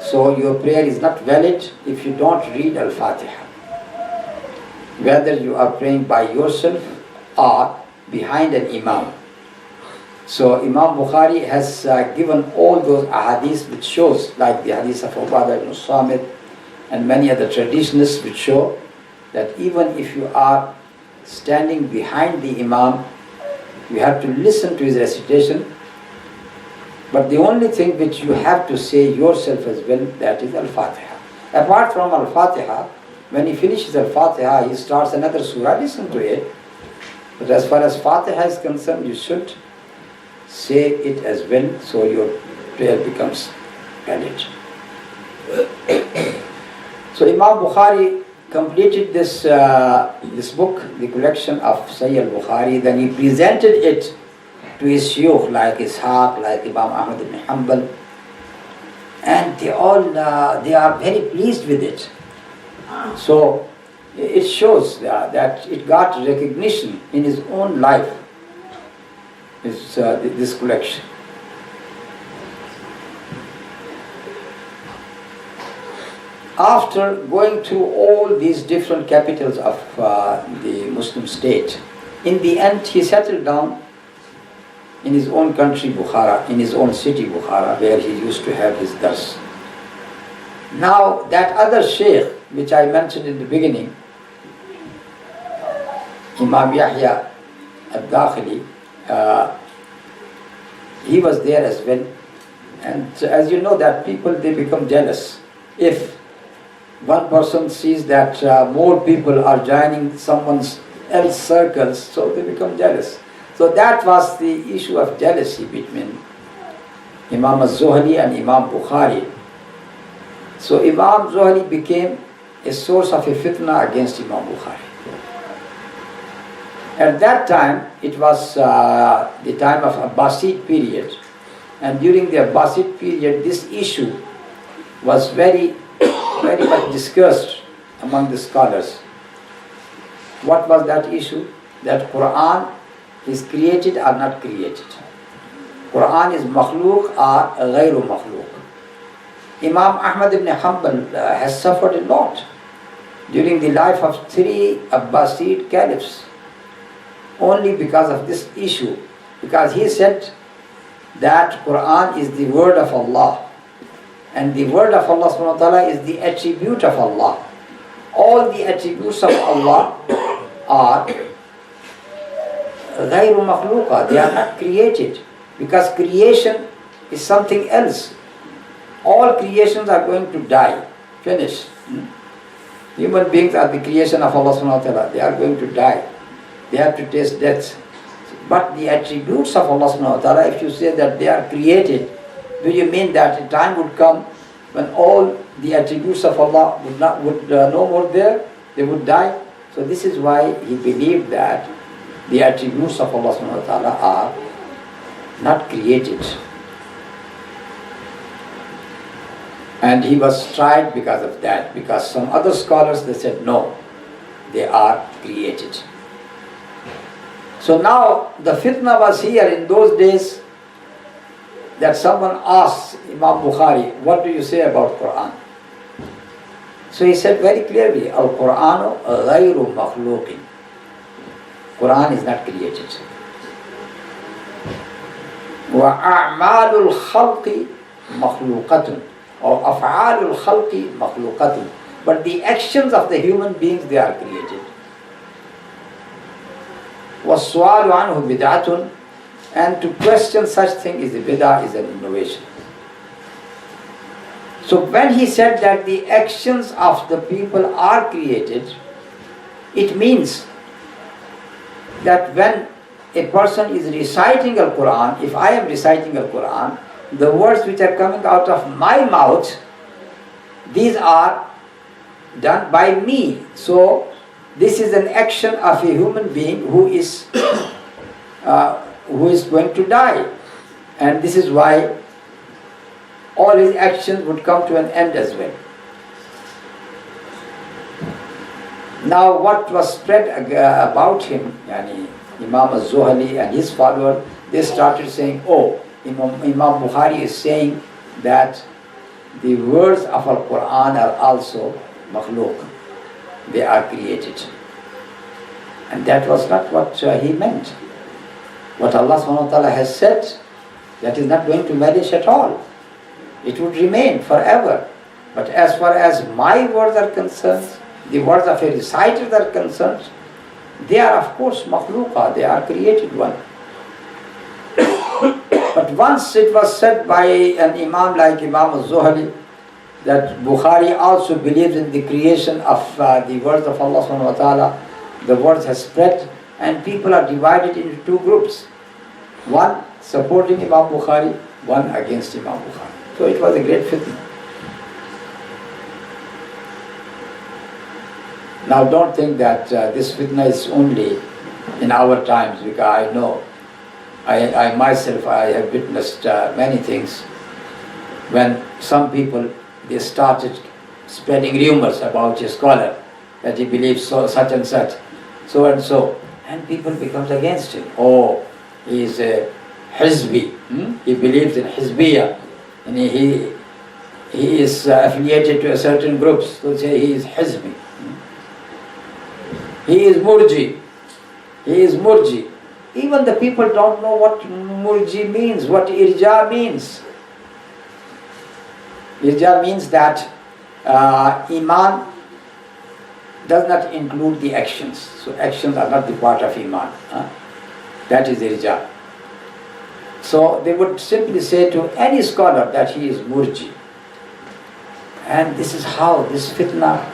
So your prayer is not valid if you don't read Al-Fatiha, whether you are praying by yourself or behind an imam. So Imam Bukhari has given all those ahadith which shows, like the hadith of Ubadah ibn Samit and many other traditions which show that even if you are standing behind the imam, you have to listen to his recitation, but the only thing which you have to say yourself as well, that is Al-Fatiha. Apart from Al-Fatiha, when he finishes Al-Fatiha, he starts another surah, listen to it. But as far as Fatiha is concerned, you should say it as well, so your prayer becomes valid. So Imam Bukhari completed this book, the collection of Sahih al-Bukhari. Then he presented it to his shuyukh like Ishaq, like Imam Ahmad ibn Hanbal, and they are very pleased with it. So it shows that it got recognition in his own life, this collection. After going through all these different capitals of the Muslim state, in the end he settled down in his own country, Bukhara, in his own city, Bukhara, where he used to have his dars. Now that other sheikh, which I mentioned in the beginning, Imam Yahya al-Dakhili, he was there as well. And as you know that people, they become jealous. If one person sees that more people are joining someone's else circles, so they become jealous. So that was the issue of jealousy between Imam al-Zuhli and Imam Bukhari. So Imam Zuhli became a source of a fitna against Imam Bukhari. At that time, it was the time of Abbasid period, and during the Abbasid period, this issue was very much discussed among the scholars. What was that issue? That Quran is created or not created. Quran is makhluk or ghayru makhluk. Imam Ahmad ibn Hanbal has suffered a lot during the life of 3 Abbasid caliphs, only because of this issue, because he said that Quran is the word of Allah, and the word of Allah subhanahu wa ta'ala is the attribute of Allah. All the attributes of Allah are ghayru makhluqa, they are not created, because creation is something else. All creations are going to die, finish. Human beings are the creation of Allah subhanahu wa ta'ala, they are going to die. They have to taste death. But the attributes of Allah subhanahu wa ta'ala, if you say that they are created, do you mean that a time would come when all the attributes of Allah would no more there? They would die? So this is why he believed that the attributes of Allah subhanahu wa ta'ala are not created. And he was tried because of that, because some other scholars, they said no, they are created. So now the fitna was here in those days, that someone asked Imam Bukhari, what do you say about Quran? So he said very clearly, Al-Quranu ghayru makhluqin. Quran is not created. Wa a'malul khalqi makhluqatun, or af'alul khalqi makhluqatun. But the actions of the human beings, they are created. وَالسُّؤَالُ عَنْهُ بِدْعَةٌ, and to question such thing is a bid'ah, is an innovation. So when he said that the actions of the people are created, it means that when a person is reciting Al-Quran, if I am reciting Al-Quran, the words which are coming out of my mouth, these are done by me. So this is an action of a human being who is going to die, and this is why all his actions would come to an end as well. Now what was spread about him, yani Imam al-Zuhali and his followers, they started saying, oh, Imam Bukhari is saying that the words of Al-Quran are also makhluk, they are created. And that was not what he meant. What Allah subhanahu wa ta'ala has said, that is not going to vanish at all. It would remain forever. But as far as my words are concerned, the words of a reciter are concerned, they are of course makhluqa, they are created one. But once it was said by an Imam like Imam al-Zuhali that Bukhari also believes in the creation of the words of Allah subhanahu wa ta'ala, the words has spread and people are divided into two groups. One supporting Imam Bukhari, one against Imam Bukhari. So it was a great fitna. Now don't think that this fitna is only in our times, because I know, I myself, I have witnessed many things when some people, they started spreading rumors about a scholar, that he believes such and such, so and so, and people becomes against him. Oh, he is a Hizbi, he believes in Hizbiyah, and he is affiliated to a certain group, so say he is Hizbi. He is Murji. He is Murji. Even the people don't know what Murji means, what Irja means. Irja means that Iman does not include the actions. So actions are not the part of Iman. That is Irja. So they would simply say to any scholar that he is Murji. And this is how this fitna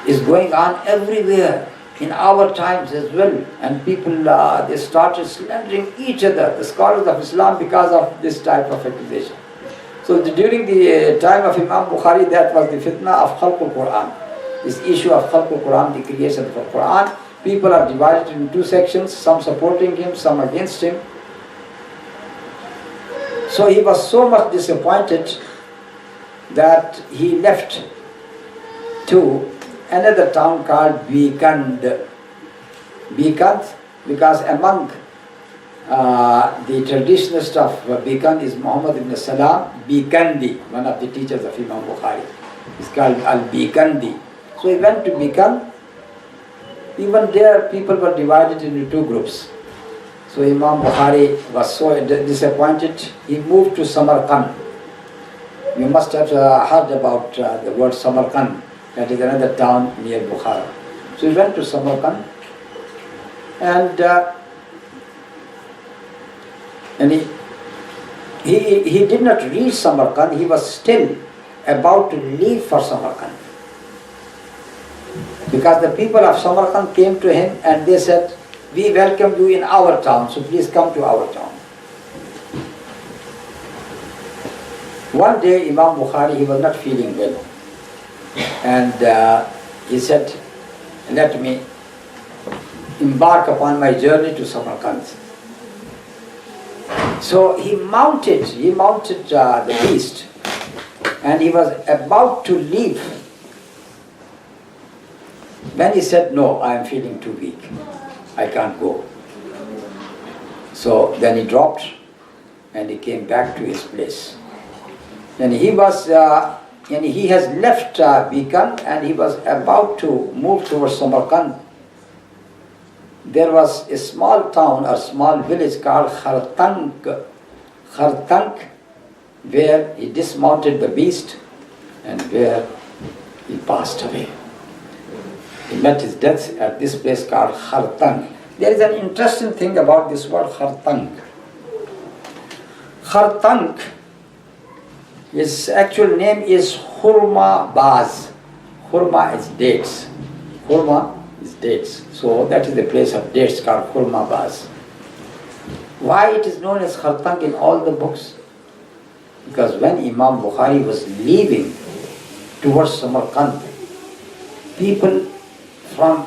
is going on everywhere, in our times as well. And people, they started slandering each other, the scholars of Islam, because of this type of accusation. So during the time of Imam Bukhari, that was the fitna of Khalq al-Quran. This issue of Khalq al-Quran, the creation of al-Quran. People are divided into two sections, some supporting him, some against him. So he was so much disappointed that he left to another town called Bikand. Bikand, because among the traditionalists of Bikand is Muhammad ibn Salam Bikandi, one of the teachers of Imam Bukhari. It's called Al-Bikandi. So he went to Bikand. Even there people were divided into two groups. So Imam Bukhari was so disappointed, he moved to Samarkand. You must have heard about the word Samarkand. That is another town near Bukhara. So he went to Samarkand, and he did not reach Samarkand. He was still about to leave for Samarkand, because the people of Samarkand came to him and they said, "We welcome you in our town, so please come to our town." One day Imam Bukhari, he was not feeling well. And he said, "Let me embark upon my journey to Samarkand." So he mounted the beast, and he was about to leave. Then he said, "No, I am feeling too weak. I can't go." So then he dropped, and he came back to his place. And he has left Bikand, and he was about to move towards Samarkand. There was a small town or small village called Khartank, where he dismounted the beast and where he passed away. He met his death at this place called Khartank. There is an interesting thing about this word Khartank. Khartank His actual name is Hurma Baz. Hurma is dates. Hurma is dates. So that is the place of dates called Hurma Baz. Why it is known as Khartang in all the books? Because when Imam Bukhari was leaving towards Samarkand, people from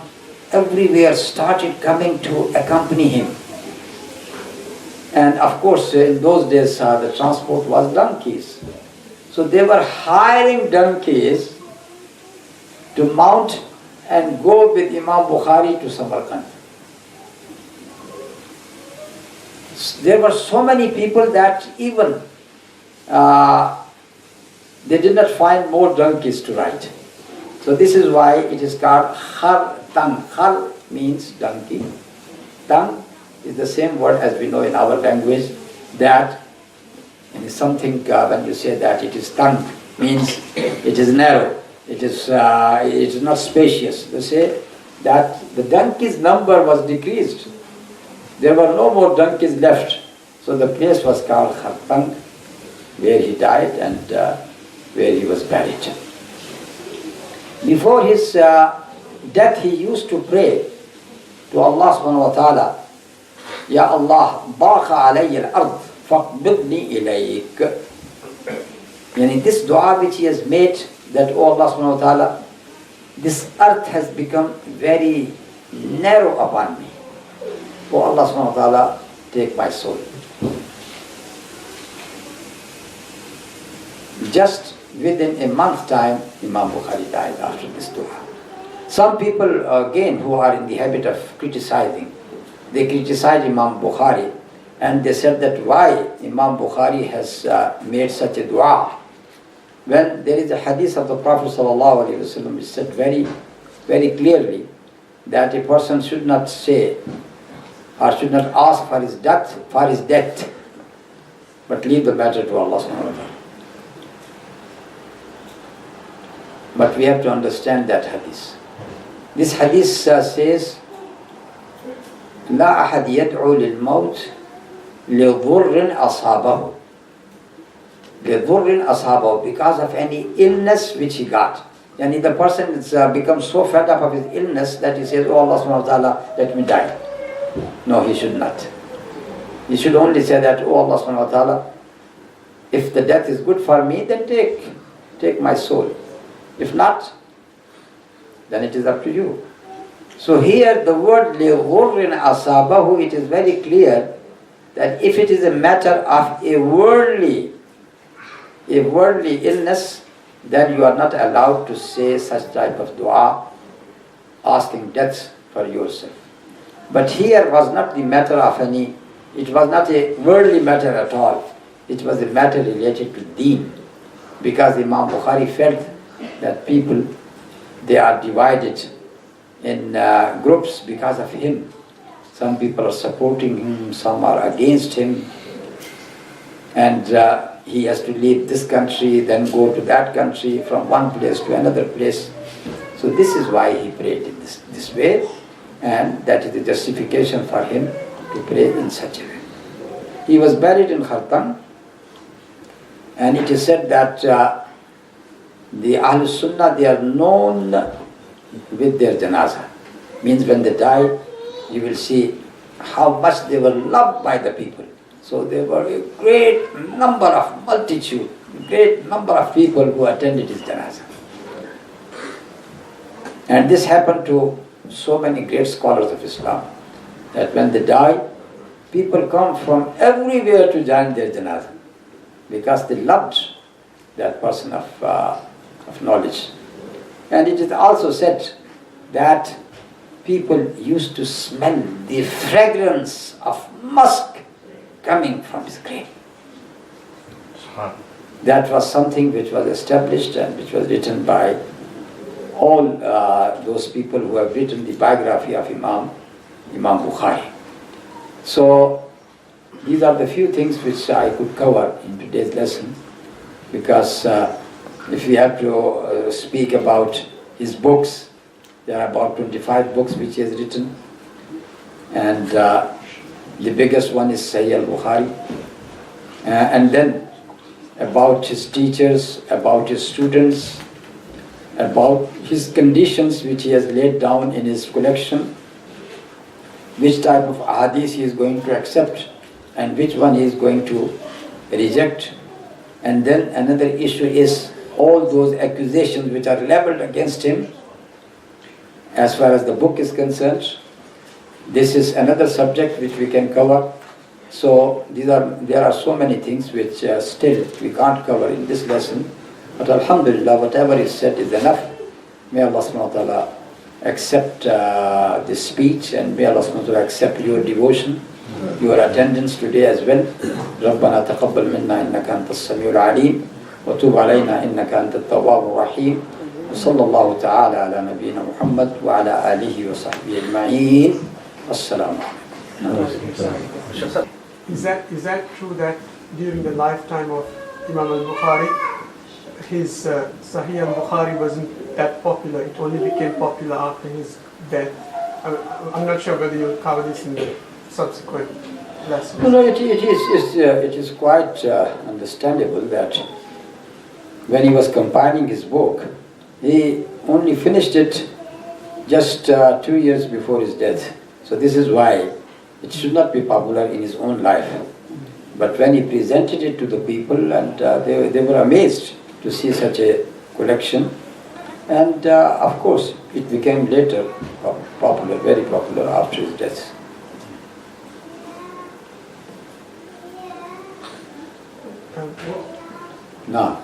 everywhere started coming to accompany him. And of course, in those days, the transport was donkeys. So they were hiring donkeys to mount and go with Imam Bukhari to Samarkand. There were so many people that even they did not find more donkeys to ride. So this is why it is called Khar Tang. Khar means donkey. Tang is the same word as we know in our language, that it is something when you say that it is tang, means it is narrow, it is not spacious. They say that the donkeys' number was decreased. There were no more donkeys left. So the place was called Khartang, where he died and where he was buried. Before his death, he used to pray to Allah subhanahu wa ta'ala, Ya Allah, baqa alayya al-ard, faqbidni ilayk. And in this dua which he has made, that, oh Allah subhanahu wa ta'ala, this earth has become very narrow upon me. Oh Allah subhanahu wa ta'ala, take my soul. Just within a month's time, Imam Bukhari died after this dua. Some people, again, who are in the habit of criticizing, they criticize Imam Bukhari, and they said that why Imam Bukhari has made such a dua. When there is a hadith of the Prophet ﷺ, which said very, very clearly that a person should not say or should not ask for his death, but leave the matter to Allah subhanahu wa ta'ala. But we have to understand that hadith. This hadith says, لا أحد يدعو للموت لضر أصابه. لضر أصابه, because of any illness which he got. And the person becomes so fed up of his illness that he says, oh Allah subhanahu wa ta'ala, let me die. No, he should not. He should only say that, oh Allah subhanahu wa ta'ala, if the death is good for me, then take my soul. If not, then it is up to you. So here the word لِغُرٍ أَصَابَهُ, it is very clear that if it is a matter of a worldly illness, then you are not allowed to say such type of dua, asking death for yourself. But here was not the matter of it was not a worldly matter at all. It was a matter related to deen. Because Imam Bukhari felt that people, they are divided in groups because of him. Some people are supporting him, some are against him, and he has to leave this country, then go to that country, from one place to another place. So this is why he prayed in this way, and that is the justification for him to pray in such a way. He was buried in Khartang, and it is said that the Ahlul Sunnah, they are known with their janazah. Means when they die, you will see how much they were loved by the people. So there were a great number of people who attended his janazah. And this happened to so many great scholars of Islam, that when they die, people come from everywhere to join their janazah, because they loved that person of knowledge. And it is also said that people used to smell the fragrance of musk coming from his grave. That was something which was established and which was written by all those people who have written the biography of Imam Bukhari. So these are the few things which I could cover in today's lesson, because if we have to speak about his books, there are about 25 books which he has written, and the biggest one is Sahih Al-Bukharee, and then about his teachers, about his students, about his conditions which he has laid down in his collection, which type of hadith he is going to accept and which one he is going to reject. And then another issue is all those accusations which are leveled against him as far as the book is concerned. This is another subject which we can cover. So there are so many things which still we can't cover in this lesson. But alhamdulillah, whatever is said is enough. May Allah subhanahu wa ta'ala accept this speech, and may Allah subhanahu wa ta'ala accept your devotion, your attendance today as well. ربنا تقبل منا إنك أنت السميع العليم وتوب علينا إنك أنت التواب الرحيم وصلى الله تعالى على نبينا محمد وعلى آله وصحبه أجمعين. السلام عليكم. Is that true that during the lifetime of Imam Al-Bukharee, his Sahih Al-Bukhari wasn't that popular? It only became popular after his death. I'm not sure whether you'll cover this in the subsequent lessons. No, it is quite understandable that when he was compiling his book, he only finished it just 2 years before his death. So this is why it should not be popular in his own life. But when he presented it to the people, and they were amazed to see such a collection. And of course, it became later popular, very popular after his death. No.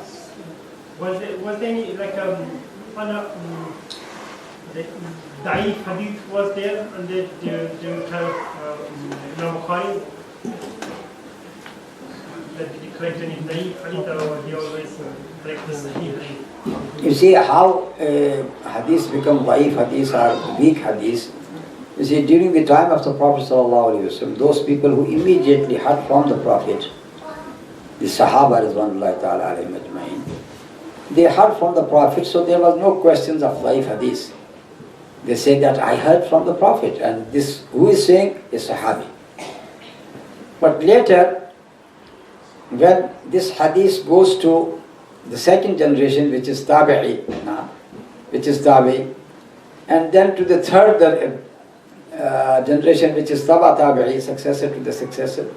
Was there any the Da'if hadith was there and the kind of Imam Bukhari? Did he correct any Da'if hadith, or he always correct the Sahih hadith? You see how hadiths become Da'if hadiths or weak hadiths. You see, during the time of the Prophet ﷺ, those people who immediately heard from the Prophet, the Sahaba Rizwanullahi ta'ala alayhim ajma'in, they heard from the Prophet, so there was no questions of Da'if hadith. They say that I heard from the Prophet, and this who is saying is Sahabi. But later, when this hadith goes to the second generation, which is Tabi'i, and then to the third generation, which is Taba Tabi'i, successor to the successor,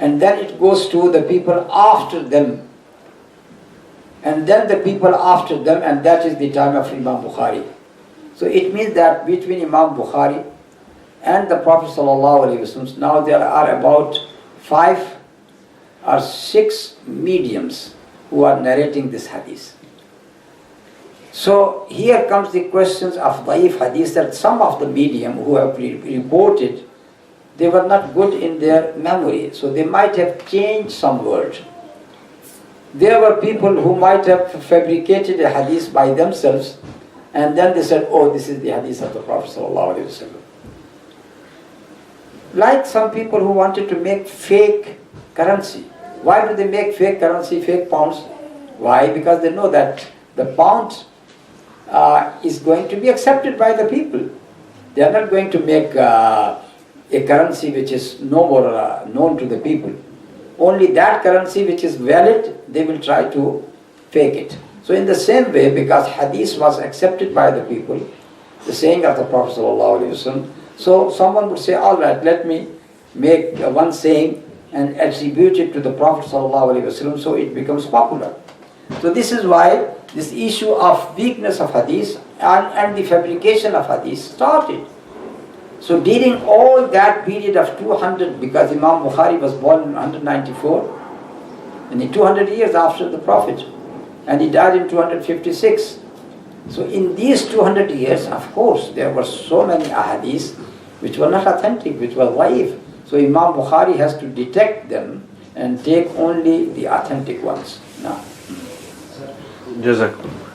and then it goes to the people after them, and then the people after them, and that is the time of Imam Bukhari. So it means that between Imam Bukhari and the Prophet ﷺ, now there are about 5 or 6 mediums who are narrating this hadith. So here comes the questions of Da'if hadith, that some of the medium who have reported, they were not good in their memory, so they might have changed some word. There were people who might have fabricated a hadith by themselves, and then they said, oh, this is the hadith of the Prophet ﷺ. Like some people who wanted to make fake currency. Why do they make fake currency, fake pounds? Why? Because they know that the pound is going to be accepted by the people. They are not going to make a currency which is no more known to the people. Only that currency which is valid, they will try to fake it. So in the same way, because hadith was accepted by the people, the saying of the Prophet ﷺ, so someone would say, all right, let me make one saying and attribute it to the Prophet ﷺ, so it becomes popular. So this is why this issue of weakness of hadith and the fabrication of hadith started. So during all that period of 200, because Imam Bukhari was born in 194, and in 200 years after the Prophet, and he died in 256. So in these 200 years, of course, there were so many ahadith which were not authentic, which were dhaif. So Imam Bukhari has to detect them and take only the authentic ones. Now. Jazakallah.